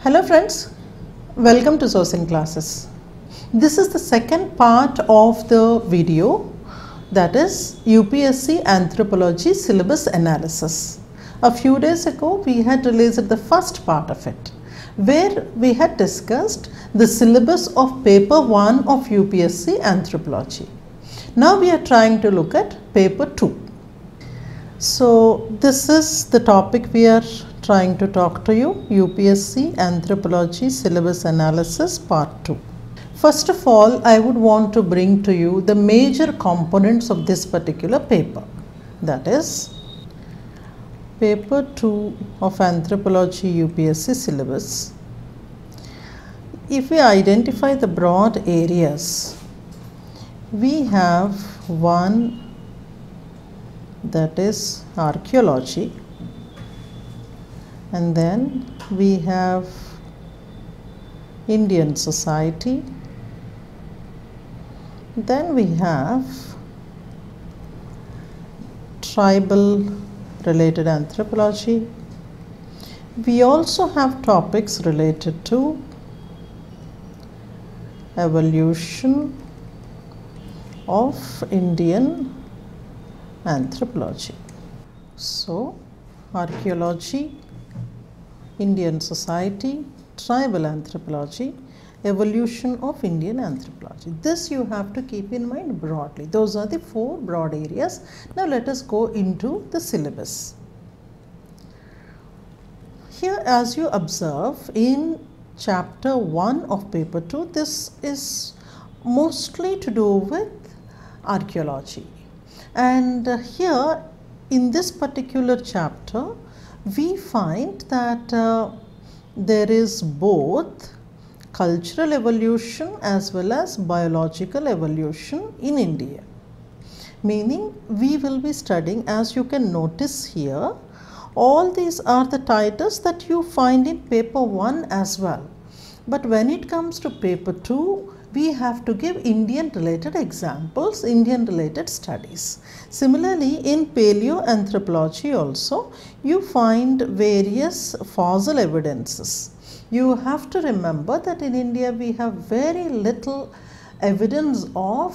Hello friends, welcome to Sosin classes. This is the second part of the video, that is UPSC Anthropology Syllabus Analysis. A few days ago we had released the first part of it, where we had discussed the syllabus of paper 1 of UPSC Anthropology. Now we are trying to look at paper 2. So this is the topic we are trying to talk to you, UPSC Anthropology Syllabus Analysis Part 2. First of all, I would want to bring to you the major components of this particular paper, that is paper 2 of Anthropology UPSC syllabus. If we identify the broad areas, we have one, that is archaeology, and then we have Indian society, then we have tribal related anthropology. We also have topics related to evolution of Indian anthropology. So archaeology, Indian society, tribal anthropology, evolution of Indian anthropology. This you have to keep in mind broadly. Those are the four broad areas. Now let us go into the syllabus. Here, as you observe in chapter 1 of paper 2, this is mostly to do with archaeology. And here in this particular chapter, we find that there is both cultural evolution as well as biological evolution in India. Meaning we will be studying, as you can notice here, all these are the titles that you find in paper 1 as well. But when it comes to paper 2, we have to give Indian related examples, Indian related studies. Similarly, in paleoanthropology also, you find various fossil evidences. You have to remember that in India we have very little evidence of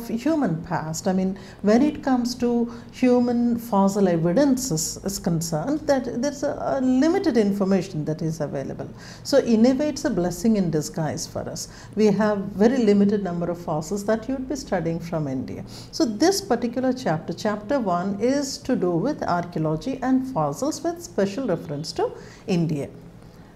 human past. I mean, when it comes to human fossil evidences is concerned, that there's a limited information that is available. So in a way it's a blessing in disguise for us. We have very limited number of fossils that you would be studying from India. So this particular chapter, chapter 1, is to do with archaeology and fossils with special reference to India.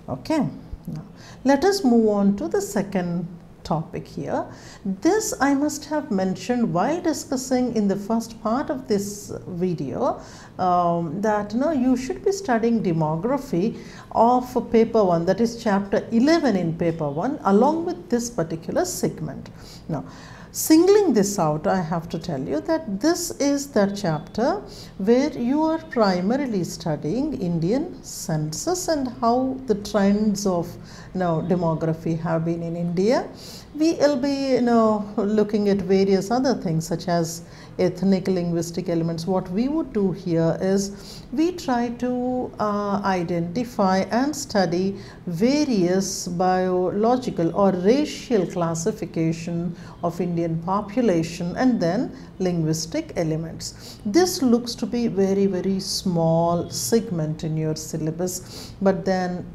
Okay, now let us move on to the second topic here. This I must have mentioned while discussing in the first part of this video, that you should be studying demography of paper 1, that is chapter 11 in paper 1, along with this particular segment. Now, singling this out, I have to tell you that this is that chapter where you are primarily studying Indian census and how the trends of demography have been in India. We will be looking at various other things such as ethnic linguistic elements. What we would do here is we try to identify and study various biological or racial classification of Indian population and then linguistic elements. This looks to be very small segment in your syllabus, but then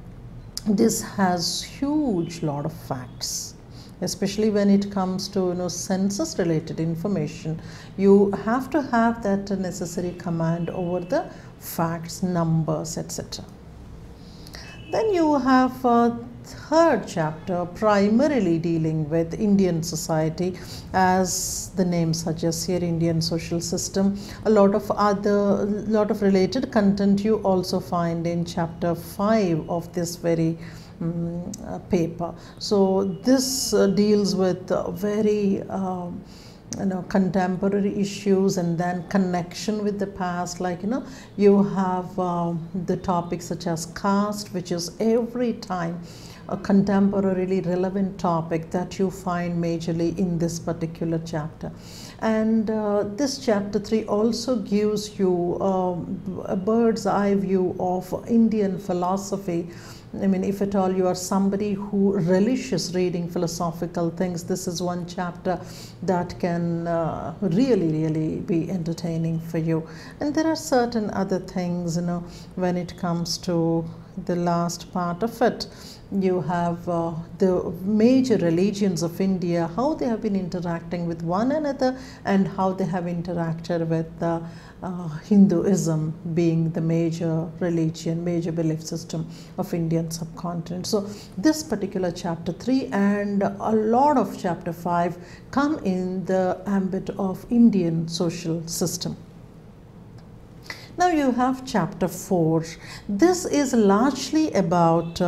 this has huge lot of facts, especially when it comes to census related information. You have to have that necessary command over the facts, numbers, etc. Then you have a third chapter primarily dealing with Indian society, as the name suggests here, Indian social system. A lot of related content you also find in chapter 5 of this very paper. So this deals with very contemporary issues and then connection with the past, like you have the topics such as caste, which is every time a contemporarily relevant topic that you find majorly in this particular chapter. And this chapter 3 also gives you a bird's eye view of Indian philosophy I mean, if at all you are somebody who relishes reading philosophical things, this is one chapter that can really be entertaining for you. And there are certain other things, when it comes to the last part of it. You have the major religions of India, how they have been interacting with one another and how they have interacted with Hinduism being the major religion, major belief system of Indian subcontinent. So this particular chapter 3 and a lot of chapter 5 come in the ambit of Indian social system. Now you have chapter 4. This is largely about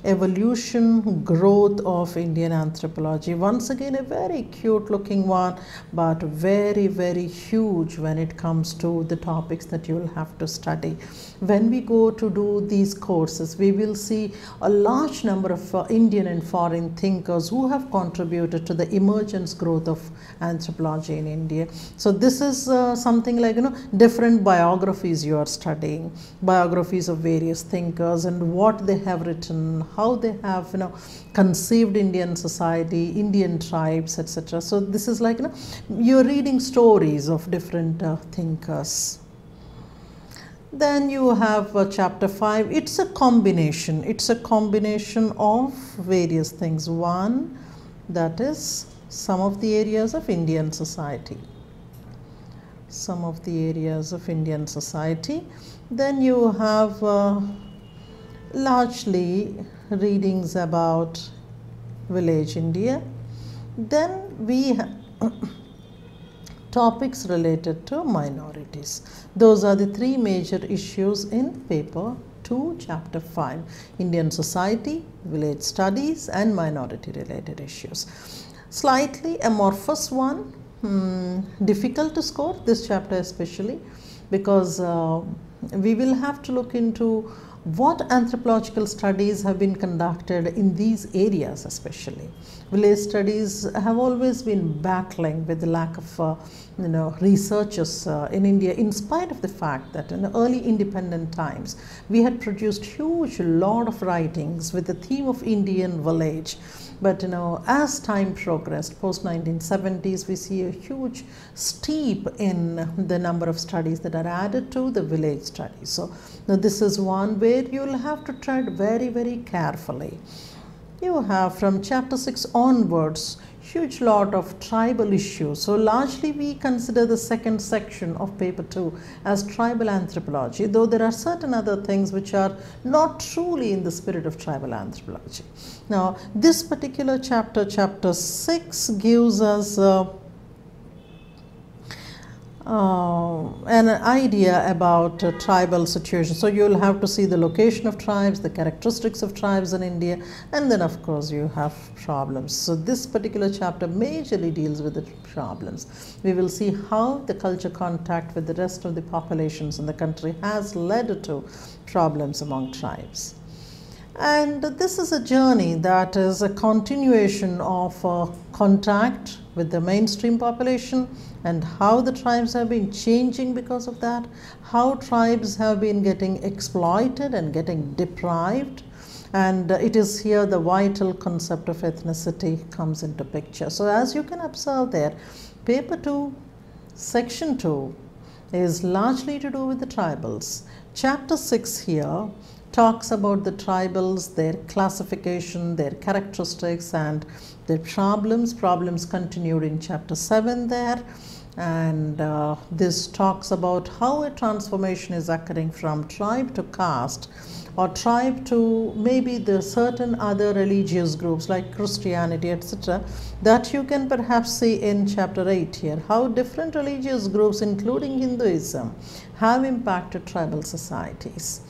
evolution, growth of Indian anthropology. Once again, a very cute looking one, but very huge when it comes to the topics that you will have to study. When we go to do these courses, we will see a large number of Indian and foreign thinkers who have contributed to the emergence growth of anthropology in India. So this is something like, different biographies you are studying, biographies of various thinkers and what they have written, how they have conceived Indian society, Indian tribes, etc. So this is like you're reading stories of different thinkers. Then you have chapter 5. It's a combination of various things. One, that is some of the areas of Indian society. Then you have largely readings about village India. Then we have topics related to minorities. Those are the 3 major issues in paper 2, chapter 5. Indian society, village studies and minority related issues. Slightly amorphous one, difficult to score, this chapter especially, because we will have to look into what anthropological studies have been conducted in these areas especially. Village studies have always been battling with the lack of researchers in India, in spite of the fact that in the early independent times we had produced huge lot of writings with the theme of Indian village. But as time progressed, post 1970s, we see a huge steep in the number of studies that are added to the village studies. So now this is one where you will have to tread very carefully. You have from chapter 6 onwards huge lot of tribal issues. So largely we consider the second section of paper 2 as tribal anthropology, though there are certain other things which are not truly in the spirit of tribal anthropology. Now this particular chapter, chapter 6, gives us an idea about tribal situation. So you will have to see the location of tribes, the characteristics of tribes in India, and then of course you have problems. So this particular chapter majorly deals with the problems. We will see how the culture contact with the rest of the populations in the country has led to problems among tribes. And this is a journey that is a continuation of contact with the mainstream population and how the tribes have been changing because of that, how tribes have been getting exploited and getting deprived. And it is here the vital concept of ethnicity comes into picture. So as you can observe there, paper 2, section 2 is largely to do with the tribals. Chapter 6 here talks about the tribals, their classification, their characteristics and their problems. Problems continued in chapter 7 there. And this talks about how a transformation is occurring from tribe to caste, or tribe to maybe the certain other religious groups like Christianity, etc., that you can perhaps see in chapter 8 here, how different religious groups including Hinduism have impacted tribal societies.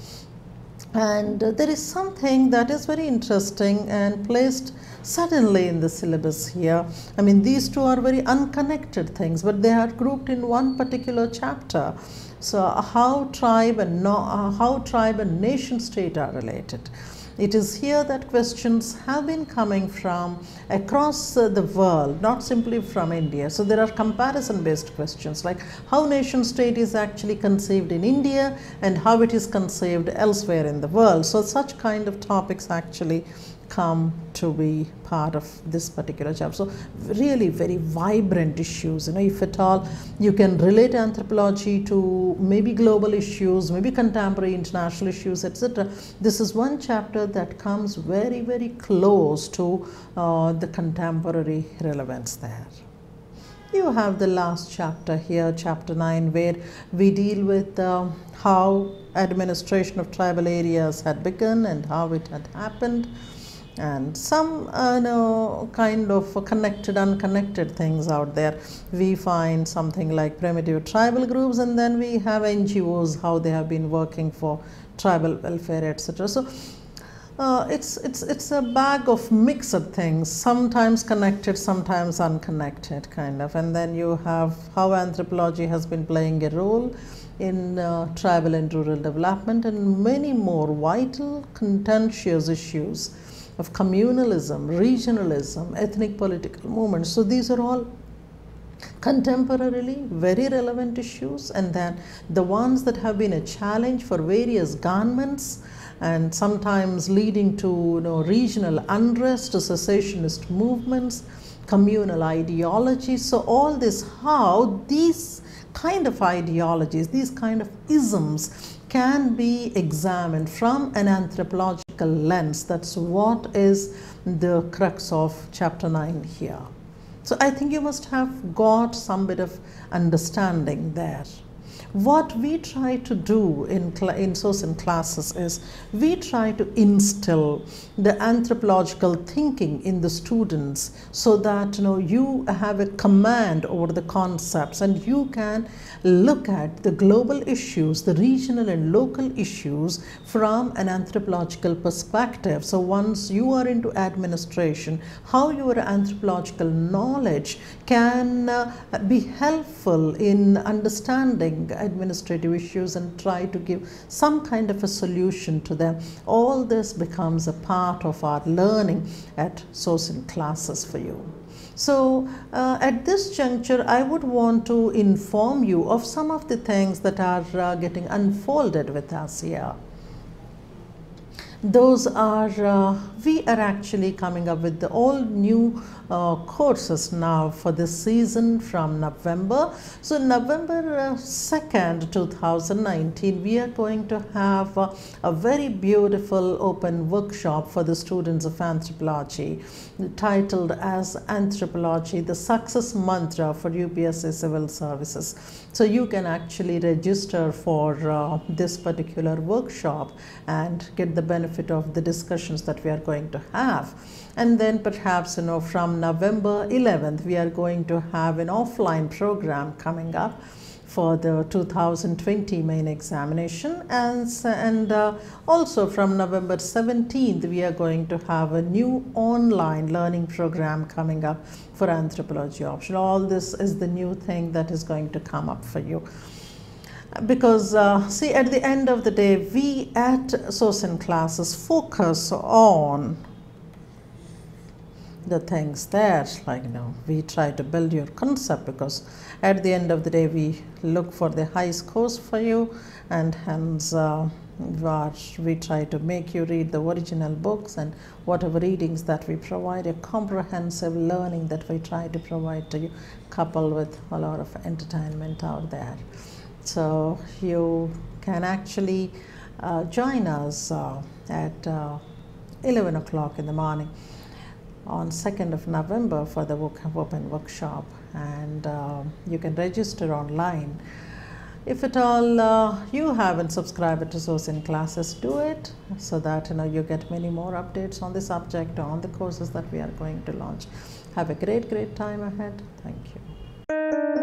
And there is something that is very interesting and placed suddenly in the syllabus here. I mean, these two are very unconnected things, but they are grouped in one particular chapter. So how tribe and nation state are related. it is here that questions have been coming from across the world, not simply from India. So there are comparison based questions like how nation state is actually conceived in India and how it is conceived elsewhere in the world. So such kind of topics actually come to be part of this particular chapter. So really very vibrant issues, if at all you can relate anthropology to maybe global issues, maybe contemporary international issues, etc. This is one chapter that comes very, very close to the contemporary relevance there. You have the last chapter here, chapter 9, where we deal with how administration of tribal areas had begun and how it had happened, and some kind of connected, unconnected things out there. We find something like primitive tribal groups, and then we have NGOs, how they have been working for tribal welfare, etc. So it's a bag of mixed things, sometimes connected, sometimes unconnected kind of. And then you have how anthropology has been playing a role in tribal and rural development, and many more vital contentious issues of communalism, regionalism, ethnic political movements. So these are all contemporarily very relevant issues, and then the ones that have been a challenge for various governments and sometimes leading to regional unrest, secessionist movements, communal ideologies. So all this, how these kind of ideologies, these kind of isms can be examined from an anthropological lens. That's what is the crux of chapter 9 here. So I think you must have got some bit of understanding there. What we try to do in Sosin classes is we try to instill the anthropological thinking in the students so that you have a command over the concepts and you can look at the global issues, the regional and local issues from an anthropological perspective. So once you are into administration, how your anthropological knowledge can be helpful in understanding administrative issues and try to give some kind of a solution to them. All this becomes a part of our learning at Sosin classes for you. So at this juncture, I would want to inform you of some of the things that are getting unfolded with us here. Those are, we are actually coming up with the all new courses now for this season from November. So November 2nd, 2019, we are going to have a very beautiful open workshop for the students of anthropology titled as Anthropology, the Success Mantra for UPSC Civil Services. So you can actually register for this particular workshop and get the benefit of the discussions that we are going to have. And then perhaps from November 11th we are going to have an offline program coming up for the 2020 main examination, and also from November 17th we are going to have a new online learning program coming up for anthropology option. All this is the new thing that is going to come up for you. Because see, at the end of the day, we at Sosin classes focus on the things there, like we try to build your concept, because at the end of the day we look for the high scores for you, and hence we try to make you read the original books, and whatever readings that we provide, a comprehensive learning that we try to provide to you, coupled with a lot of entertainment out there. So you can actually join us at 11 o'clock in the morning on 2nd of November for the open workshop, and you can register online. If at all you haven't subscribed to Sosin classes, do it, so that you get many more updates on the subject, on the courses that we are going to launch. Have a great time ahead. Thank you.